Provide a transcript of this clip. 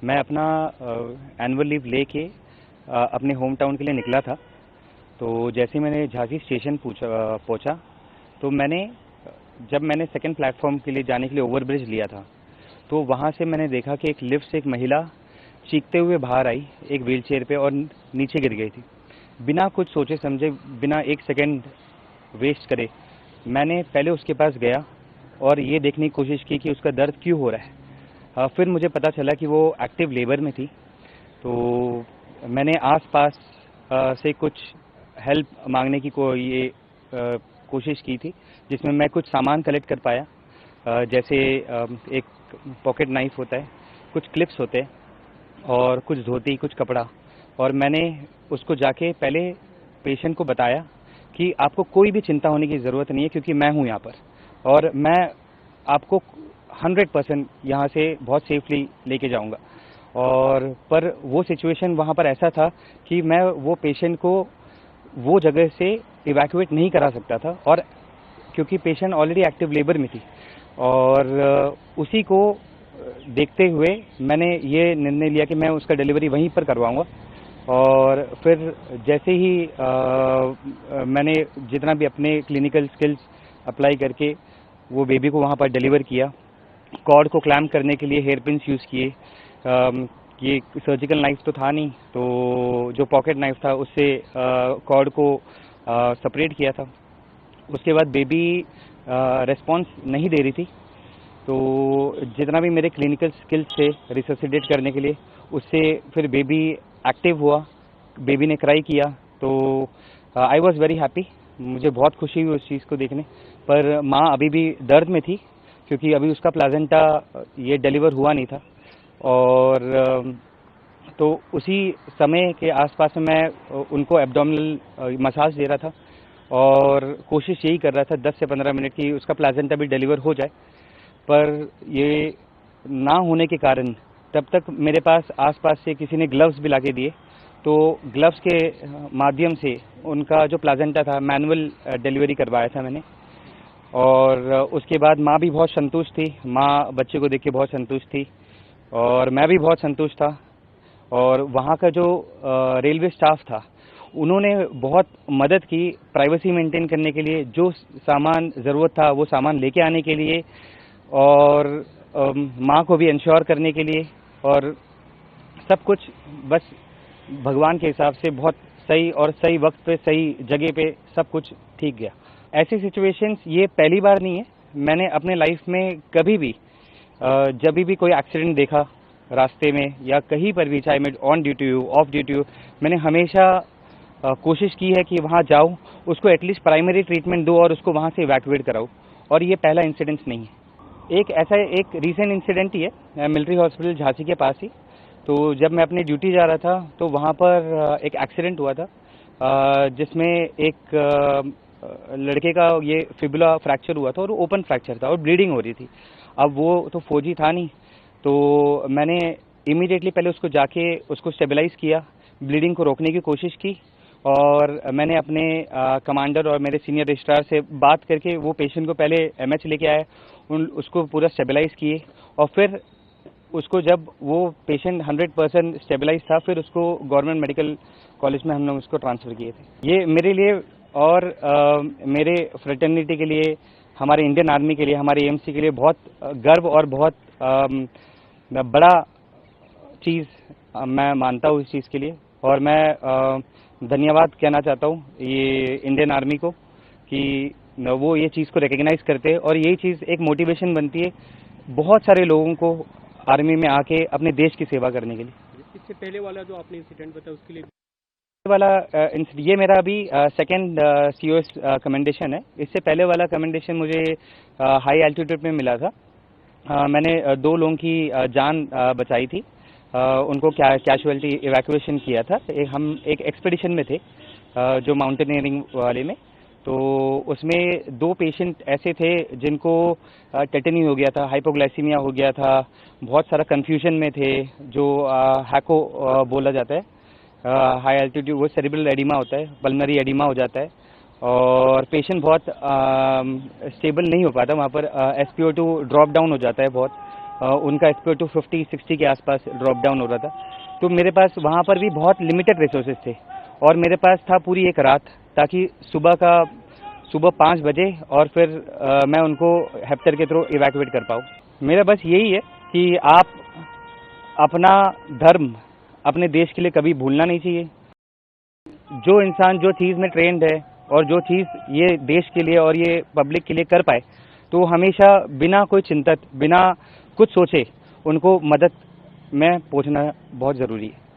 मैं अपना annual leave लेके अपने होम टाउन के लिए निकला था। तो जैसे ही मैंने झांसी स्टेशन पहुंचा तो जब मैंने सेकंड प्लेटफॉर्म के लिए जाने के लिए ओवरब्रिज लिया था तो वहां से मैंने देखा कि एक लिफ्ट से एक महिला चीखते हुए बाहर आई एक व्हीलचेयर पे और नीचे गिर गई थी। बिना कुछ सोचे समझे, बिना एक सेकंड वेस्ट करे, मैंने पहले उसके पास गया और ये देखने की कोशिश की कि उसका दर्द क्यों हो रहा है। फिर मुझे पता चला कि वो एक्टिव लेबर में थी। तो मैंने आसपास से कुछ हेल्प मांगने की कोशिश की थी, जिसमें मैं कुछ सामान कलेक्ट कर पाया। जैसे एक पॉकेट नाइफ होता है, कुछ क्लिप्स होते हैं और कुछ धोती, कुछ कपड़ा। और मैंने उसको जाके पहले पेशेंट को बताया कि आपको कोई भी चिंता होने की ज़रूरत नहीं है, क्योंकि मैं हूँ यहाँ पर और मैं आपको 100% यहाँ से बहुत सेफली लेके जाऊँगा। और पर वो सिचुएशन वहाँ पर ऐसा था कि मैं वो पेशेंट को वो जगह से इवैक्यूएट नहीं करा सकता था, और क्योंकि पेशेंट ऑलरेडी एक्टिव लेबर में थी। और उसी को देखते हुए मैंने ये निर्णय लिया कि मैं उसका डिलीवरी वहीं पर करवाऊँगा। और फिर जैसे ही मैंने जितना भी अपने क्लिनिकल स्किल्स अप्लाई करके वो बेबी को वहाँ पर डिलीवर किया। कॉर्ड को क्लैम्प करने के लिए हेयर पिन्स यूज़ किए। ये सर्जिकल नाइफ तो था नहीं, तो जो पॉकेट नाइफ था उससे कॉर्ड को सेपरेट किया था। उसके बाद बेबी रिस्पॉन्स नहीं दे रही थी, तो जितना भी मेरे क्लिनिकल स्किल्स थे रिससिटेट करने के लिए, उससे फिर बेबी एक्टिव हुआ। बेबी ने क्राई किया, तो आई वॉज वेरी हैप्पी। मुझे बहुत खुशी हुई उस चीज़ को देखने। पर माँ अभी भी दर्द में थी, क्योंकि अभी उसका प्लाजेंटा ये डिलीवर हुआ नहीं था। और तो उसी समय के आसपास में मैं उनको एब्डोमिनल मसाज दे रहा था और कोशिश यही कर रहा था 10 से 15 मिनट की उसका प्लाजेंटा भी डिलीवर हो जाए। पर ये ना होने के कारण तब तक मेरे पास आसपास से किसी ने ग्लव्स भी लाके दिए, तो ग्लव्स के माध्यम से उनका जो प्लाजेंटा था मैनुअल डिलीवरी करवाया था मैंने। और उसके बाद माँ भी बहुत संतुष्ट थी। माँ बच्चे को देख के बहुत संतुष्ट थी और मैं भी बहुत संतुष्ट था। और वहाँ का जो रेलवे स्टाफ था, उन्होंने बहुत मदद की प्राइवेसी मेंटेन करने के लिए, जो सामान ज़रूरत था वो सामान लेके आने के लिए, और माँ को भी इंश्योर करने के लिए। और सब कुछ बस भगवान के हिसाब से बहुत सही और सही वक्त पे सही जगह पे सब कुछ ठीक गया। ऐसी सिचुएशंस ये पहली बार नहीं है। मैंने अपने लाइफ में कभी भी जब भी कोई एक्सीडेंट देखा रास्ते में या कहीं पर भी, चाहे मैं ऑन ड्यूटी हूँ ऑफ ड्यूटी हूँ, मैंने हमेशा कोशिश की है कि वहाँ जाऊँ, उसको एटलीस्ट प्राइमरी ट्रीटमेंट दूँ और उसको वहाँ से इवैक्यूएट कराऊँ। और ये पहला इंसिडेंट नहीं है। एक रीसेंट इंसिडेंट ही है, मिलिट्री हॉस्पिटल झांसी के पास ही। तो जब मैं अपनी ड्यूटी जा रहा था तो वहाँ पर एक एक्सीडेंट हुआ था, जिसमें एक लड़के का ये फिबुला फ्रैक्चर हुआ था और ओपन फ्रैक्चर था और ब्लीडिंग हो रही थी। अब वो तो फौजी था नहीं, तो मैंने इमीडिएटली पहले उसको जाके उसको स्टेबलाइज किया, ब्लीडिंग को रोकने की कोशिश की। और मैंने अपने कमांडर और मेरे सीनियर रजिस्ट्रार से बात करके वो पेशेंट को पहले एमएच लेके आए, उसको पूरा स्टेबलाइज किए। और फिर उसको, जब वो पेशेंट 100% स्टेबलाइज था, फिर उसको गवर्नमेंट मेडिकल कॉलेज में हम लोग उसको ट्रांसफ़र किए थे। ये मेरे लिए और मेरे फ्रेटर्निटी के लिए, हमारे इंडियन आर्मी के लिए, हमारे एएमसी के लिए बहुत गर्व और बहुत बड़ा चीज़ मैं मानता हूँ इस चीज़ के लिए। और मैं धन्यवाद कहना चाहता हूँ ये इंडियन आर्मी को कि वो ये चीज़ को रिकग्नाइज करते हैं और यही चीज़ एक मोटिवेशन बनती है बहुत सारे लोगों को आर्मी में आके अपने देश की सेवा करने के लिए। इससे पहले वाला जो आपने इंसिडेंट बताया उसके लिए वाला ये मेरा अभी सेकंड सीओएस कमेंडेशन है। इससे पहले वाला कमेंडेशन मुझे हाई एल्टीट्यूड में मिला था। मैंने 2 लोगों की जान बचाई थी। उनको कैजुअलिटी इवैक्यूएशन किया था। हम एक एक्सपेडिशन में थे जो माउंटेनियरिंग वाले में। तो उसमें 2 पेशेंट ऐसे थे जिनको टेटनी हो गया था, हाइपोग्लाइसीमिया हो गया था, बहुत सारा कन्फ्यूजन में थे, जो हैको बोला जाता है। हाई एल्टीट्यूड वो सेरिब्रल एडिमा होता है, पल्मनरी एडिमा हो जाता है और पेशेंट बहुत स्टेबल नहीं हो पाता। वहाँ पर SpO2 ड्रॉप डाउन हो जाता है बहुत। उनका SpO2 50-60 के आसपास ड्रॉप डाउन हो रहा था। तो मेरे पास वहाँ पर भी बहुत लिमिटेड रिसोर्सेज थे और मेरे पास था पूरी एक रात, ताकि सुबह 5 बजे और फिर मैं उनको हेप्टर के थ्रू इवैक्यूएट कर पाऊँ। मेरा बस यही है कि आप अपना धर्म अपने देश के लिए कभी भूलना नहीं चाहिए। जो इंसान जो चीज़ में ट्रेंड है और जो चीज़ ये देश के लिए और ये पब्लिक के लिए कर पाए, तो हमेशा बिना कोई चिंतित, बिना कुछ सोचे उनको मदद में पहुंचना बहुत ज़रूरी है।